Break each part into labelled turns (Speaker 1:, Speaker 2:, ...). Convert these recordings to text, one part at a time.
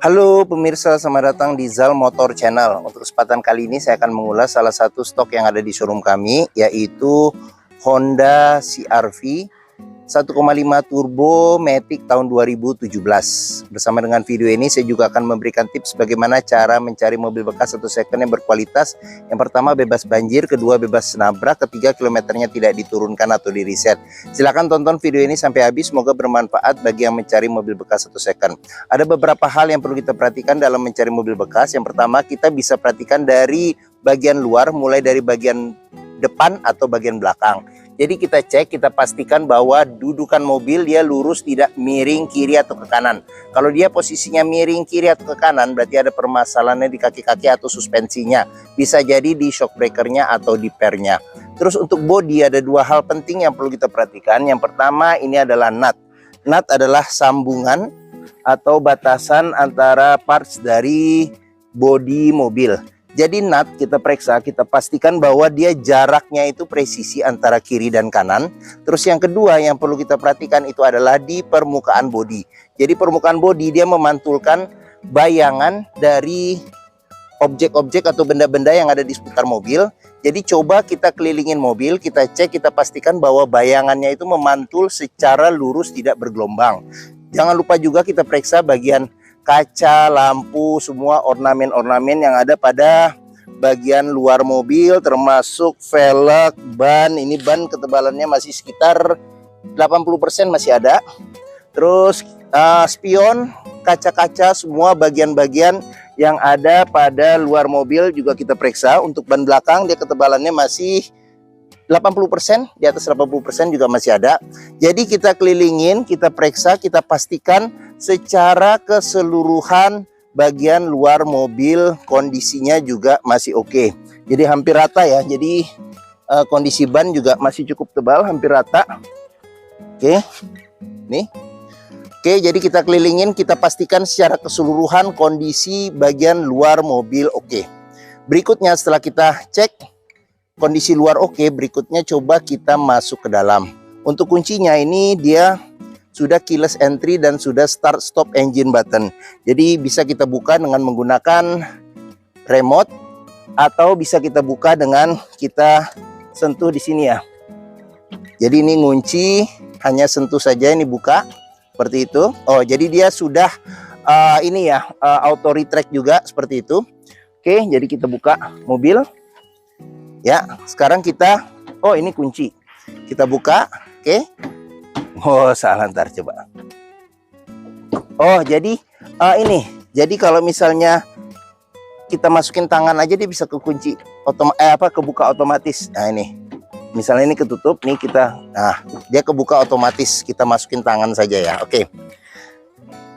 Speaker 1: Halo pemirsa, selamat datang di Zal Motor Channel. Untuk kesempatan kali ini saya akan mengulas salah satu stok yang ada di showroom kami, yaitu Honda CR-V 1,5 turbo Matic tahun 2017. Bersama dengan video ini saya juga akan memberikan tips bagaimana cara mencari mobil bekas atau second yang berkualitas. Yang pertama bebas banjir, kedua bebas nabrak, ketiga kilometernya tidak diturunkan atau di reset. Silahkan tonton video ini sampai habis, semoga bermanfaat bagi yang mencari mobil bekas atau second. Ada beberapa hal yang perlu kita perhatikan dalam mencari mobil bekas. Yang pertama, kita bisa perhatikan dari bagian luar, mulai dari bagian depan atau bagian belakang. Jadi kita cek, kita pastikan bahwa dudukan mobil dia lurus, tidak miring kiri atau ke kanan. Kalau dia posisinya miring kiri atau ke kanan, berarti ada permasalahannya di kaki-kaki atau suspensinya. Bisa jadi di shock breakernya atau di pernya. Terus untuk bodi ada dua hal penting yang perlu kita perhatikan. Yang pertama ini adalah nut. Nut adalah sambungan atau batasan antara parts dari bodi mobil. Jadi nut kita periksa, kita pastikan bahwa dia jaraknya itu presisi antara kiri dan kanan. Terus yang kedua yang perlu kita perhatikan itu adalah di permukaan bodi. Jadi permukaan bodi dia memantulkan bayangan dari objek-objek atau benda-benda yang ada di sekitar mobil. Jadi coba kita kelilingin mobil, kita cek, kita pastikan bahwa bayangannya itu memantul secara lurus, tidak bergelombang. Jangan lupa juga kita periksa bagian kaca, lampu, semua ornamen-ornamen yang ada pada bagian luar mobil, termasuk velg, ban. Ini ban ketebalannya masih sekitar 80% masih ada. Terus spion, kaca-kaca, semua bagian-bagian yang ada pada luar mobil juga kita periksa. Untuk ban belakang dia ketebalannya masih 80%, di atas 80% juga masih ada. Jadi kita kelilingin, kita periksa, kita pastikan secara keseluruhan bagian luar mobil kondisinya juga masih oke. Jadi hampir rata ya. Jadi kondisi ban juga masih cukup tebal, hampir rata. Oke. Nih. Oke, jadi kita kelilingin, kita pastikan secara keseluruhan kondisi bagian luar mobil oke. Berikutnya setelah kita cek kondisi luar oke, berikutnya coba kita masuk ke dalam. Untuk kuncinya ini dia sudah keyless entry dan sudah start stop engine button. Jadi bisa kita buka dengan menggunakan remote atau bisa kita buka dengan kita sentuh di sini ya. Jadi ini ngunci, hanya sentuh saja ini buka seperti itu. Oh, jadi dia sudah ini ya auto retract juga seperti itu. Oke, jadi kita buka mobil. Ya, sekarang kita, oh ini kunci. Kita buka, oke. Oh, salah, ntar coba. Oh, jadi ini. Jadi kalau misalnya kita masukin tangan aja dia bisa kekunci kebuka otomatis. Nah, ini. Misalnya ini ketutup nih kita. Nah, dia kebuka otomatis. Kita masukin tangan saja ya. Oke.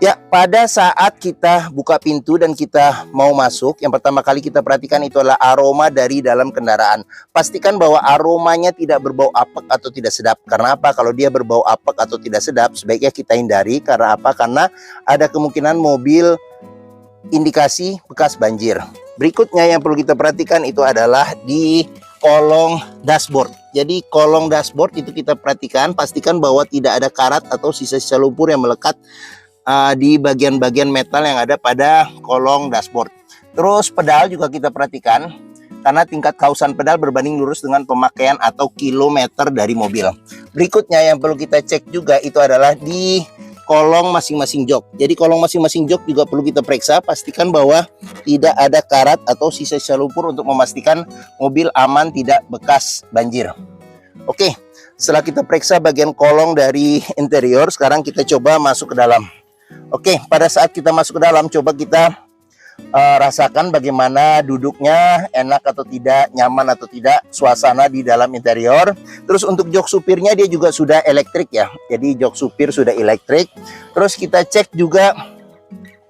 Speaker 1: Ya, pada saat kita buka pintu dan kita mau masuk, yang pertama kali kita perhatikan itu adalah aroma dari dalam kendaraan. Pastikan bahwa aromanya tidak berbau apek atau tidak sedap. Karena apa? Kalau dia berbau apek atau tidak sedap, sebaiknya kita hindari. Karena apa? Karena ada kemungkinan mobil indikasi bekas banjir. Berikutnya yang perlu kita perhatikan itu adalah di kolong dashboard. Jadi kolong dashboard itu kita perhatikan, pastikan bahwa tidak ada karat atau sisa-sisa lumpur yang melekat di bagian-bagian metal yang ada pada kolong dashboard. Terus pedal juga kita perhatikan, karena tingkat kausan pedal berbanding lurus dengan pemakaian atau kilometer dari mobil. Berikutnya yang perlu kita cek juga itu adalah di kolong masing-masing jok. Jadi kolong masing-masing jok juga perlu kita periksa, pastikan bahwa tidak ada karat atau sisa-sisa lumpur untuk memastikan mobil aman, tidak bekas banjir. Oke, setelah kita periksa bagian kolong dari interior, sekarang kita coba masuk ke dalam. Oke, pada saat kita masuk ke dalam, coba kita rasakan bagaimana duduknya, enak atau tidak, nyaman atau tidak, suasana di dalam interior. Terus untuk jok supirnya dia juga sudah elektrik ya. Jadi jok supir sudah elektrik. Terus kita cek juga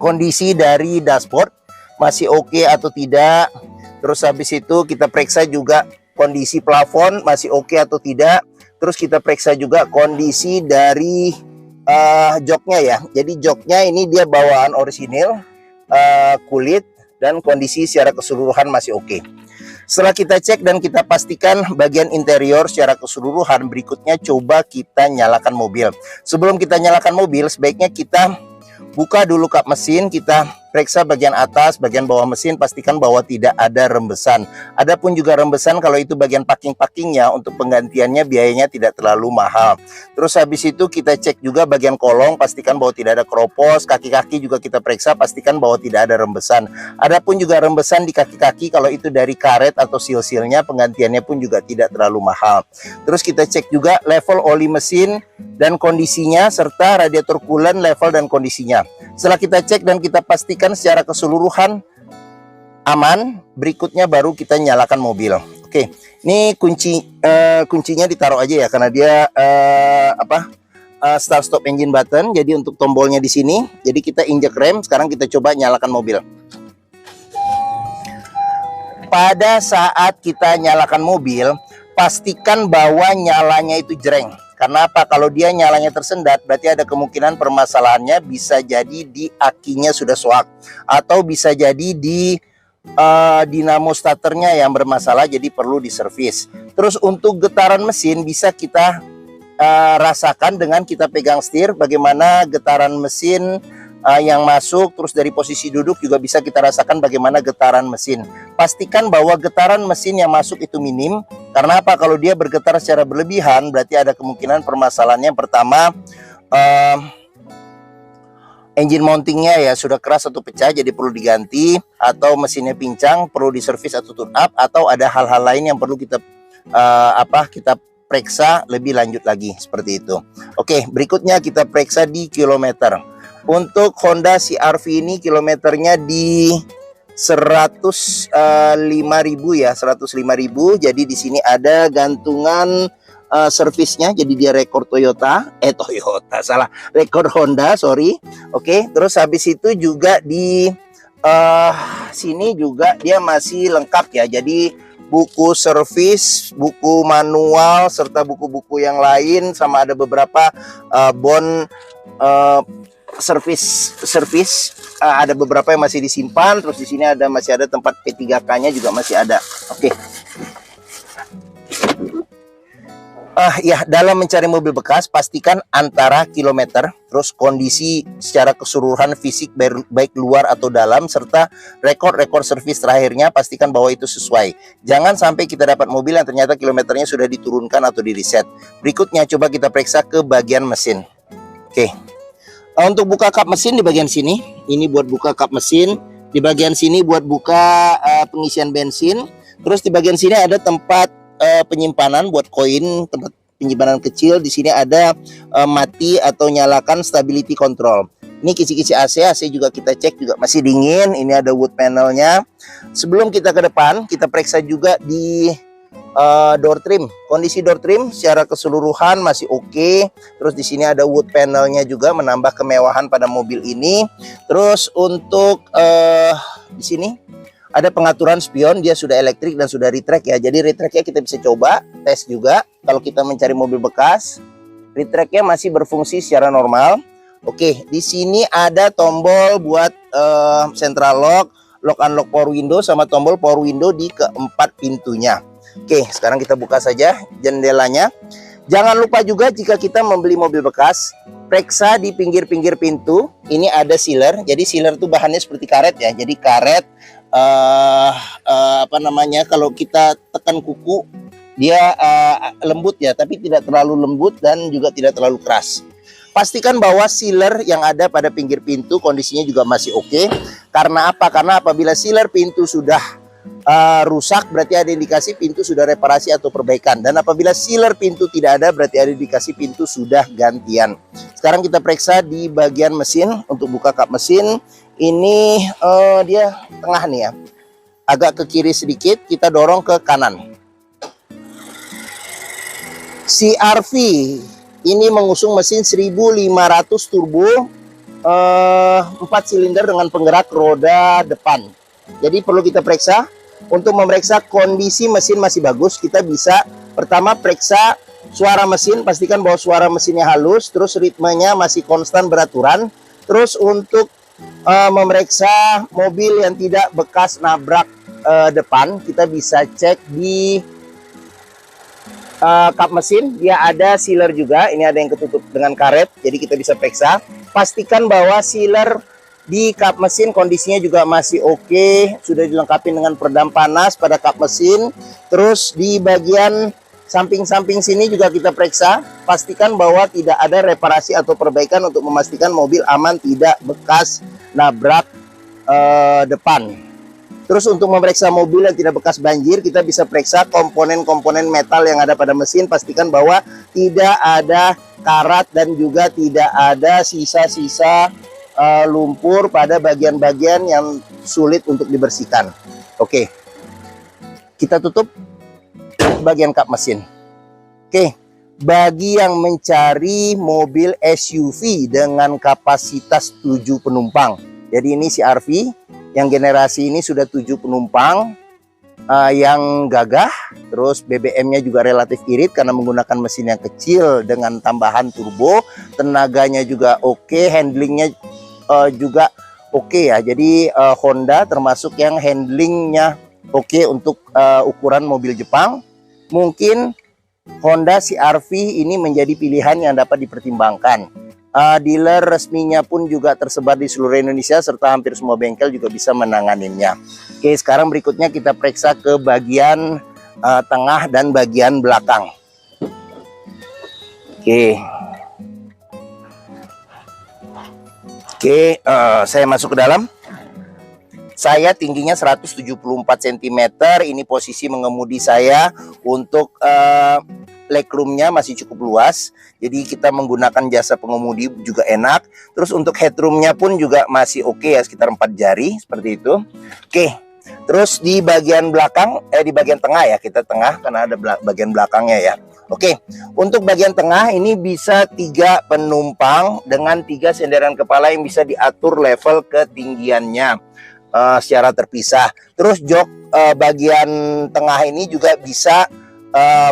Speaker 1: kondisi dari dashboard, masih oke atau tidak. Terus habis itu kita periksa juga kondisi plafon, masih oke atau tidak. Terus kita periksa juga kondisi dari joknya ya. Jadi joknya ini dia bawaan orisinil, kulit, dan kondisi secara keseluruhan masih oke. Setelah kita cek dan kita pastikan bagian interior secara keseluruhan, berikutnya coba kita nyalakan mobil. Sebelum kita nyalakan mobil, sebaiknya kita buka dulu kap mesin, kita periksa bagian atas, bagian bawah mesin, pastikan bahwa tidak ada rembesan. Adapun juga rembesan, kalau itu bagian packing-packingnya, untuk penggantiannya biayanya tidak terlalu mahal. Terus habis itu kita cek juga bagian kolong, pastikan bahwa tidak ada keropos. Kaki-kaki juga kita periksa, pastikan bahwa tidak ada rembesan. Adapun juga rembesan di kaki-kaki, kalau itu dari karet atau seal-sealnya, penggantiannya pun juga tidak terlalu mahal. Terus kita cek juga level oli mesin dan kondisinya, serta radiator coolant level dan kondisinya. Setelah kita cek dan kita pastikan secara keseluruhan aman, berikutnya baru kita nyalakan mobil. Oke, ini kuncinya ditaruh aja ya, karena dia start stop engine button. Jadi untuk tombolnya di sini. Jadi kita injek rem. Sekarang kita coba nyalakan mobil. Pada saat kita nyalakan mobil, pastikan bahwa nyalanya itu jreng. Karena apa? Kalau dia nyalanya tersendat, berarti ada kemungkinan permasalahannya bisa jadi di akinya sudah soak, atau bisa jadi di dinamo starternya yang bermasalah, jadi perlu diservis. Terus untuk getaran mesin bisa kita rasakan dengan kita pegang setir, bagaimana getaran mesin yang masuk. Terus dari posisi duduk juga bisa kita rasakan bagaimana getaran mesin. Pastikan bahwa getaran mesin yang masuk itu minim. Karena apa? Kalau dia bergetar secara berlebihan, berarti ada kemungkinan permasalahannya. Yang pertama, engine mountingnya ya sudah keras atau pecah, jadi perlu diganti. Atau mesinnya pincang, perlu diservis atau tune up. Atau ada hal-hal lain yang perlu kita kita periksa lebih lanjut lagi, seperti itu. Oke, berikutnya kita periksa di kilometer. Untuk Honda CR-V ini kilometernya di 105.000 ya, 105.000. Jadi di sini ada gantungan servisnya. Jadi dia rekor rekor Honda, sorry. Oke, terus habis itu juga di sini juga dia masih lengkap ya. Jadi buku servis, buku manual, serta buku-buku yang lain, sama ada beberapa bond servis ada beberapa yang masih disimpan. Terus di sini masih ada tempat P3K-nya juga masih ada. Oke. Ya, dalam mencari mobil bekas, pastikan antara kilometer, terus kondisi secara keseluruhan fisik baik luar atau dalam, serta rekor servis terakhirnya, pastikan bahwa itu sesuai. Jangan sampai kita dapat mobil yang ternyata kilometernya sudah diturunkan atau di reset. Berikutnya coba kita periksa ke bagian mesin. Oke. Untuk buka kap mesin di bagian sini, ini buat buka kap mesin. Di bagian sini buat buka pengisian bensin. Terus di bagian sini ada tempat penyimpanan buat koin, tempat penyimpanan kecil. Di sini ada mati atau nyalakan stability control. Ini kisi-kisi AC juga kita cek juga masih dingin. Ini ada wood panelnya. Sebelum kita ke depan, kita periksa juga di door trim. Kondisi door trim secara keseluruhan masih oke. Terus di sini ada wood panelnya juga, menambah kemewahan pada mobil ini. Terus untuk di sini ada pengaturan spion, dia sudah elektrik dan sudah retract ya. Jadi retractnya kita bisa coba tes juga. Kalau kita mencari mobil bekas, retractnya masih berfungsi secara normal. Oke, di sini ada tombol buat central lock, lock unlock power window, sama tombol power window di keempat pintunya. Oke, sekarang kita buka saja jendelanya. Jangan lupa juga jika kita membeli mobil bekas, periksa di pinggir-pinggir pintu. Ini ada sealer. Jadi sealer itu bahannya seperti karet ya. Jadi karet kalau kita tekan kuku dia lembut ya, tapi tidak terlalu lembut dan juga tidak terlalu keras. Pastikan bahwa sealer yang ada pada pinggir pintu kondisinya juga masih oke. Karena apa? Karena apabila sealer pintu sudah rusak, berarti ada indikasi pintu sudah reparasi atau perbaikan. Dan apabila sealer pintu tidak ada, berarti ada indikasi pintu sudah gantian. Sekarang kita periksa di bagian mesin. Untuk buka kap mesin, ini dia tengah nih ya, agak ke kiri sedikit, kita dorong ke kanan. CR-V ini mengusung mesin 1500 turbo, 4 silinder dengan penggerak roda depan. Jadi perlu kita periksa. Untuk memeriksa kondisi mesin masih bagus, kita bisa pertama periksa suara mesin, pastikan bahwa suara mesinnya halus, terus ritmenya masih konstan beraturan. Terus untuk memeriksa mobil yang tidak bekas nabrak depan, kita bisa cek di kap mesin, dia ada sealer juga. Ini ada yang ketutup dengan karet, jadi kita bisa periksa. Pastikan bahwa sealer Di kap mesin kondisinya juga masih oke, sudah dilengkapi dengan peredam panas pada kap mesin. Terus di bagian samping-samping sini juga kita periksa, pastikan bahwa tidak ada reparasi atau perbaikan untuk memastikan mobil aman, tidak bekas nabrak depan. Terus untuk memeriksa mobil yang tidak bekas banjir, kita bisa periksa komponen-komponen metal yang ada pada mesin, pastikan bahwa tidak ada karat dan juga tidak ada sisa-sisa lumpur pada bagian-bagian yang sulit untuk dibersihkan. Oke, kita tutup bagian kap mesin. Oke, bagi yang mencari mobil SUV dengan kapasitas 7 penumpang, jadi ini CR-V yang generasi ini sudah 7 penumpang, yang gagah, terus BBM-nya juga relatif irit karena menggunakan mesin yang kecil dengan tambahan turbo, tenaganya juga oke, handlingnya juga oke ya. Jadi Honda termasuk yang handlingnya oke untuk ukuran mobil Jepang. Mungkin Honda CR-V ini menjadi pilihan yang dapat dipertimbangkan. Dealer resminya pun juga tersebar di seluruh Indonesia serta hampir semua bengkel juga bisa menanganinya. Oke, sekarang berikutnya kita periksa ke bagian tengah dan bagian belakang. Oke, saya masuk ke dalam. Saya tingginya 174 cm. Ini posisi mengemudi saya. Untuk legroomnya masih cukup luas. Jadi kita menggunakan jasa pengemudi juga enak. Terus untuk headroomnya pun juga masih oke ya, sekitar 4 jari seperti itu. Oke. Terus di bagian belakang, di bagian tengah ya, kita tengah karena ada bagian belakangnya ya. Oke, untuk bagian tengah ini bisa 3 penumpang dengan 3 senderan kepala yang bisa diatur level ketinggiannya secara terpisah. Terus jok bagian tengah ini juga bisa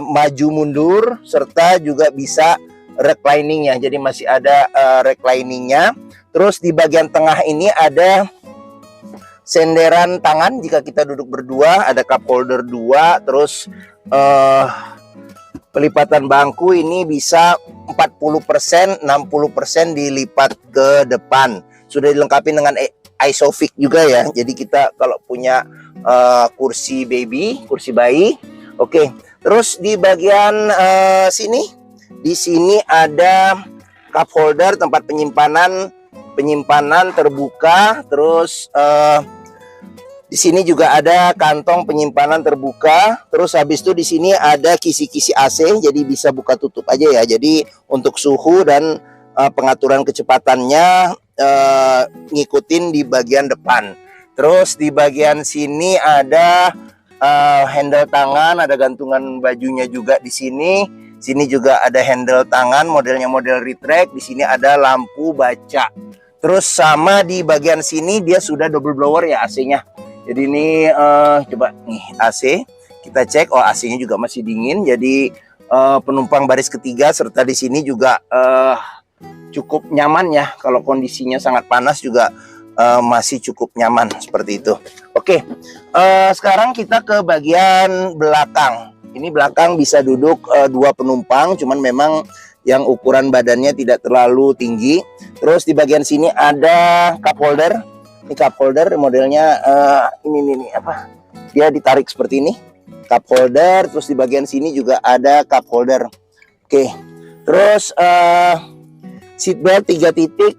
Speaker 1: maju mundur serta juga bisa recliningnya. Jadi masih ada recliningnya. Terus di bagian tengah ini ada senderan tangan jika kita duduk berdua, ada cup holder 2, terus pelipatan bangku ini bisa 40%, 60% dilipat ke depan. Sudah dilengkapi dengan Isofix juga ya. Jadi kita kalau punya kursi baby, kursi bayi. Oke. Terus di bagian sini, di sini ada cup holder tempat penyimpanan terbuka. Terus di sini juga ada kantong penyimpanan terbuka. Terus habis itu di sini ada kisi-kisi AC, jadi bisa buka tutup aja ya. Jadi untuk suhu dan pengaturan kecepatannya ngikutin di bagian depan. Terus di bagian sini ada handle tangan, ada gantungan bajunya juga di sini. Sini juga ada handle tangan, modelnya model retract. Di sini ada lampu baca. Terus sama di bagian sini dia sudah double blower ya AC-nya. Jadi ini coba nih AC, kita cek, oh AC-nya juga masih dingin. Jadi penumpang baris ketiga serta di sini juga cukup nyaman ya. Kalau kondisinya sangat panas juga masih cukup nyaman seperti itu. Oke, sekarang kita ke bagian belakang. Ini belakang bisa duduk 2 penumpang, cuman memang yang ukuran badannya tidak terlalu tinggi. Terus di bagian sini ada cup holder. Ini cup holder modelnya ini apa? Dia ditarik seperti ini. Cup holder, terus di bagian sini juga ada cup holder. Oke. Terus seatbelt 3 titik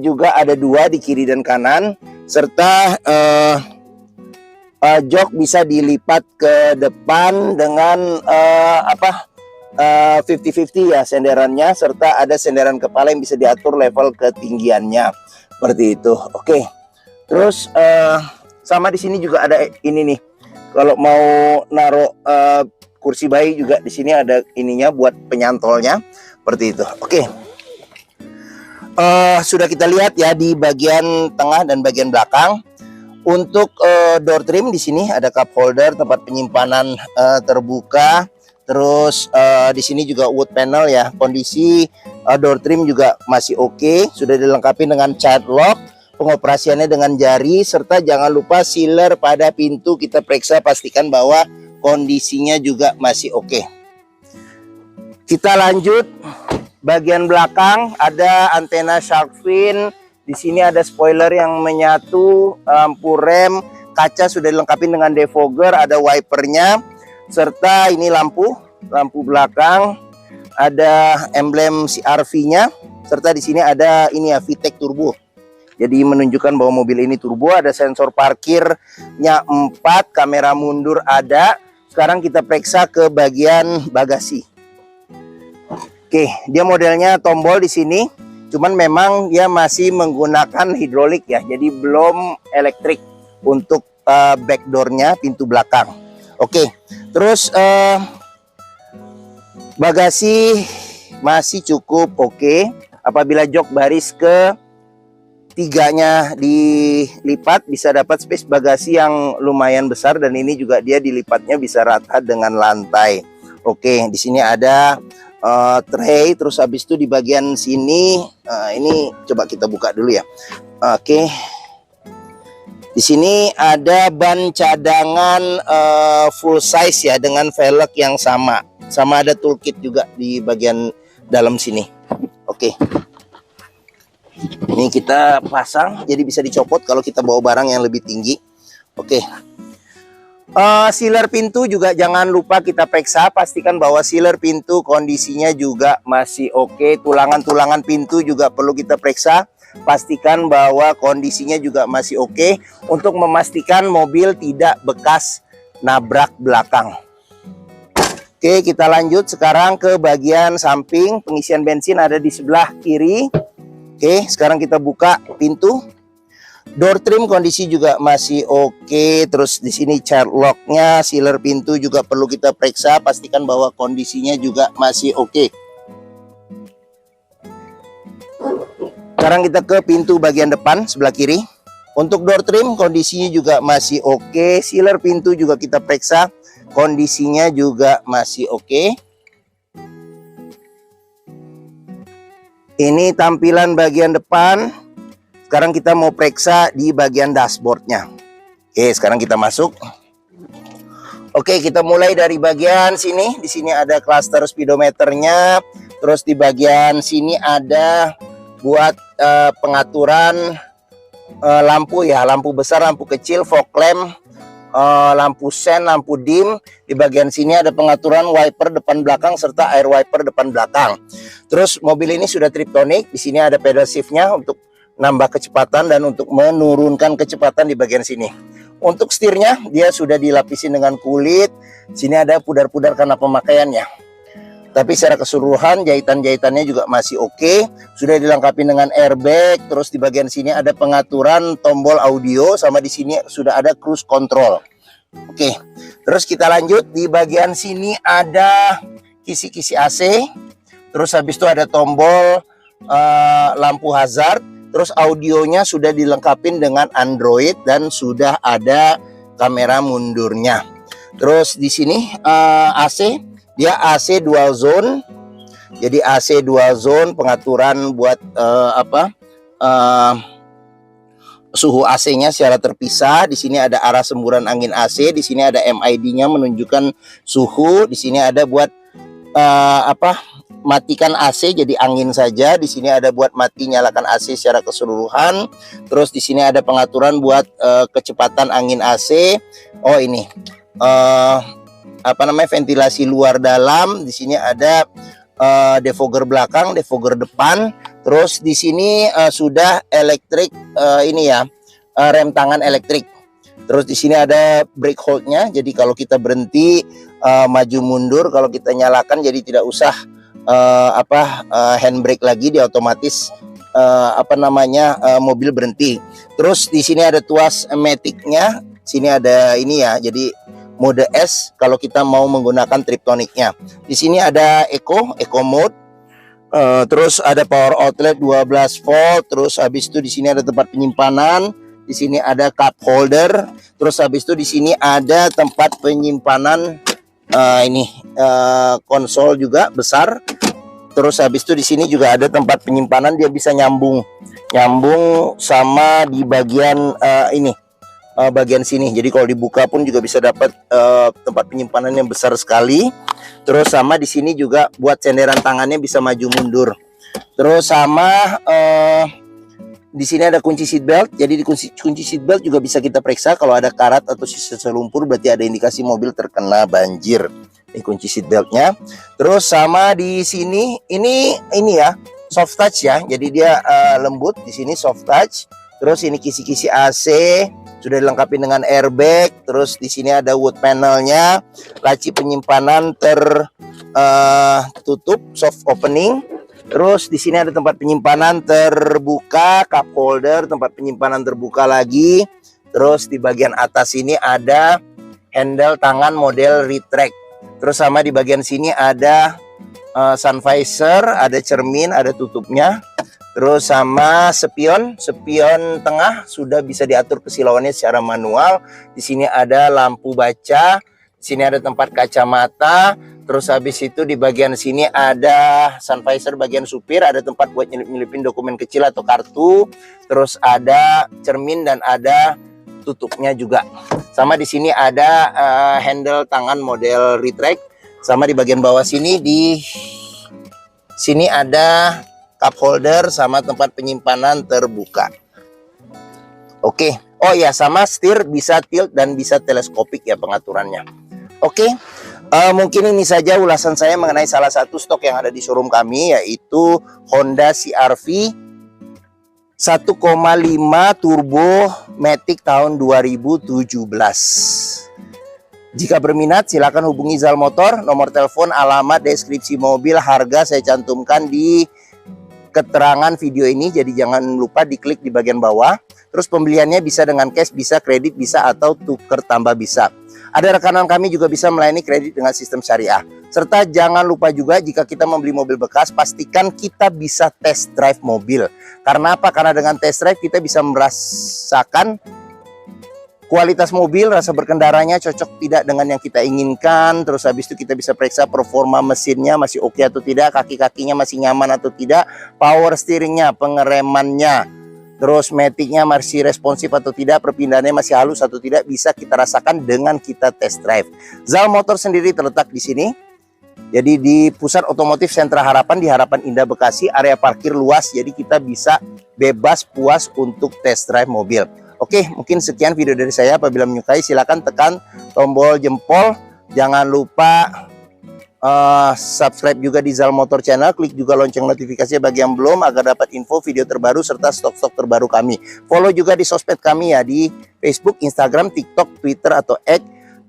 Speaker 1: juga ada 2 di kiri dan kanan, serta jok bisa dilipat ke depan dengan 50-50 ya senderannya, serta ada senderan kepala yang bisa diatur level ketinggiannya seperti itu. Oke. Terus sama di sini juga ada ini nih. Kalau mau naruh kursi bayi juga di sini ada ininya buat penyantolnya seperti itu. Oke. Sudah kita lihat ya di bagian tengah dan bagian belakang. Untuk door trim di sini ada cup holder, tempat penyimpanan terbuka. Terus di sini juga wood panel ya. Kondisi door trim juga masih oke. Sudah dilengkapi dengan child lock. Pengoperasiannya dengan jari, serta jangan lupa sealer pada pintu kita periksa, pastikan bahwa kondisinya juga masih oke. Kita lanjut bagian belakang, ada antena shark fin Di sini ada spoiler yang menyatu, lampu rem, kaca sudah dilengkapi dengan defogger, ada wipernya, serta ini lampu belakang, ada emblem CR-V-nya, serta di sini ada ini ya VTEC turbo. Jadi menunjukkan bahwa mobil ini turbo, ada sensor parkirnya 4, kamera mundur ada. Sekarang kita periksa ke bagian bagasi. Oke, dia modelnya tombol di sini. Cuman memang dia masih menggunakan hidrolik ya. Jadi belum elektrik untuk backdoornya, pintu belakang. Oke, terus bagasi masih cukup oke. Apabila jok baris ke 3-nya dilipat, bisa dapat space bagasi yang lumayan besar, dan ini juga dia dilipatnya bisa rata dengan lantai. Oke, di sini ada tray, terus habis itu di bagian sini ini coba kita buka dulu ya. Oke. Di sini ada ban cadangan full size ya, dengan velg yang sama ada toolkit juga di bagian dalam sini. Oke. Ini kita pasang, jadi bisa dicopot kalau kita bawa barang yang lebih tinggi. Oke. Sealer pintu juga jangan lupa kita periksa, pastikan bahwa sealer pintu kondisinya juga masih oke. Tulangan-tulangan pintu juga perlu kita periksa, pastikan bahwa kondisinya juga masih oke, untuk memastikan mobil tidak bekas nabrak belakang. Oke, kita lanjut sekarang ke bagian samping. Pengisian bensin ada di sebelah kiri. Oke, sekarang kita buka pintu. Door trim kondisi juga masih oke. Terus di sini child lock-nya, sealer pintu juga perlu kita periksa, pastikan bahwa kondisinya juga masih oke. Sekarang kita ke pintu bagian depan sebelah kiri. Untuk door trim kondisinya juga masih oke. Sealer pintu juga kita periksa, kondisinya juga masih oke. Ini tampilan bagian depan. Sekarang kita mau periksa di bagian dashboardnya. Oke, sekarang kita masuk. Oke, kita mulai dari bagian sini. Di sini ada cluster speedometernya. Terus di bagian sini ada buat pengaturan lampu ya, lampu besar, lampu kecil, fog lamp, lampu sen, lampu dim. Di bagian sini ada pengaturan wiper depan belakang serta air wiper depan belakang. Terus mobil ini sudah triptonic. Di sini ada pedal shiftnya untuk nambah kecepatan dan untuk menurunkan kecepatan di bagian sini. Untuk setirnya dia sudah dilapisi dengan kulit. Sini ada pudar-pudar karena pemakaiannya. Tapi secara keseluruhan jahitan-jahitannya juga masih oke. Sudah dilengkapi dengan airbag. Terus di bagian sini ada pengaturan tombol audio, sama di sini sudah ada cruise control. Oke. Terus kita lanjut, di bagian sini ada kisi-kisi AC. Terus habis itu ada tombol lampu hazard. Terus audionya sudah dilengkapi dengan Android dan sudah ada kamera mundurnya. Terus di sini AC, dia AC dual zone. Jadi AC dual zone, pengaturan buat suhu AC-nya secara terpisah. Di sini ada arah semburan angin AC. Di sini ada MID-nya menunjukkan suhu. Di sini ada buat matikan AC jadi angin saja. Di sini ada buat mati nyalakan AC secara keseluruhan. Terus di sini ada pengaturan buat kecepatan angin AC. Oh ini ventilasi luar dalam. Di sini ada defogger belakang, defogger depan. Terus di sini sudah elektrik rem tangan elektrik. Terus di sini ada brake hold-nya. Jadi kalau kita berhenti maju mundur, kalau kita nyalakan jadi tidak usah handbrake lagi, dia otomatis mobil berhenti. Terus di sini ada tuas matic-nya. Sini ada ini ya, jadi mode S kalau kita mau menggunakan triptoniknya. Di sini ada eco mode. Terus ada power outlet 12 volt. Terus habis itu di sini ada tempat penyimpanan. Di sini ada cup holder. Terus habis itu di sini ada tempat penyimpanan konsol juga besar. Terus habis itu di sini juga ada tempat penyimpanan, dia bisa nyambung sama di bagian bagian sini. Jadi kalau dibuka pun juga bisa dapat tempat penyimpanan yang besar sekali. Terus sama di sini juga buat senderan tangannya bisa maju mundur. Terus sama Di sini ada kunci seat belt. Jadi di kunci seat belt juga bisa kita periksa kalau ada karat atau sisa lumpur, berarti ada indikasi mobil terkena banjir. Ini kunci seat beltnya. Terus sama di sini ini ya soft touch ya. Jadi dia lembut, di sini soft touch. Terus ini kisi-kisi AC sudah dilengkapi dengan airbag. Terus di sini ada wood panelnya, laci penyimpanan tertutup soft opening. Terus di sini ada tempat penyimpanan terbuka, cup holder, tempat penyimpanan terbuka lagi. Terus di bagian atas ini ada handle tangan model retract. Terus sama di bagian sini ada sun visor, ada cermin, ada tutupnya. Terus sama spion tengah sudah bisa diatur kesilauannya secara manual. Di sini ada lampu baca, di sini ada tempat kacamata. Terus habis itu di bagian sini ada sun visor bagian supir, ada tempat buat nyelip-nyelipin dokumen kecil atau kartu. Terus ada cermin dan ada tutupnya juga. Sama di sini ada handle tangan model retract. Sama di bagian bawah sini, di sini ada cup holder sama tempat penyimpanan terbuka. Oke. Oh ya, sama setir bisa tilt dan bisa teleskopik ya pengaturannya. Oke. Mungkin ini saja ulasan saya mengenai salah satu stok yang ada di showroom kami, yaitu Honda CR-V 1,5 turbo matic tahun 2017. Jika berminat silakan hubungi Zal Motor. Nomor telepon, alamat, deskripsi mobil, harga saya cantumkan di keterangan video ini, jadi jangan lupa diklik di bagian bawah. Terus pembeliannya bisa dengan cash, bisa kredit, bisa atau tuker tambah bisa. Ada rekanan kami juga bisa melayani kredit dengan sistem syariah. Serta jangan lupa juga jika kita membeli mobil bekas, pastikan kita bisa test drive mobil. Karena apa? Karena dengan test drive kita bisa merasakan kualitas mobil, rasa berkendaranya cocok tidak dengan yang kita inginkan. Terus habis itu kita bisa periksa performa mesinnya masih oke atau tidak, kaki-kakinya masih nyaman atau tidak, power steeringnya, pengeremannya, terus maticnya masih responsif atau tidak, perpindahannya masih halus atau tidak, bisa kita rasakan dengan kita test drive. Zal Motor sendiri terletak di sini. Jadi di Pusat Otomotif Sentra Harapan di Harapan Indah Bekasi, area parkir luas, jadi kita bisa bebas puas untuk test drive mobil. Oke, mungkin sekian video dari saya. Apabila menyukai silakan tekan tombol jempol. Jangan lupa subscribe juga di Zal Motor Channel. Klik juga lonceng notifikasi bagi yang belum agar dapat info video terbaru serta stok-stok terbaru kami. Follow juga di sosmed kami ya, di Facebook, Instagram, TikTok, Twitter atau X,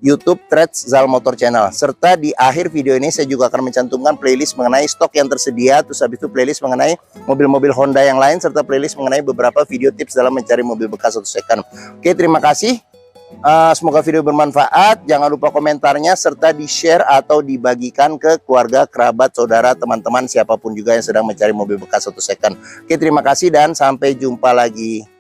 Speaker 1: YouTube, Threads, Zal Motor Channel. Serta di akhir video ini saya juga akan mencantumkan playlist mengenai stok yang tersedia. Terus habis itu playlist mengenai mobil-mobil Honda yang lain, serta playlist mengenai beberapa video tips dalam mencari mobil bekas atau second. Oke, terima kasih. Semoga video bermanfaat. Jangan lupa komentarnya serta di-share atau dibagikan ke keluarga, kerabat, saudara, teman-teman, siapapun juga yang sedang mencari mobil bekas atau second. Oke, terima kasih dan sampai jumpa lagi.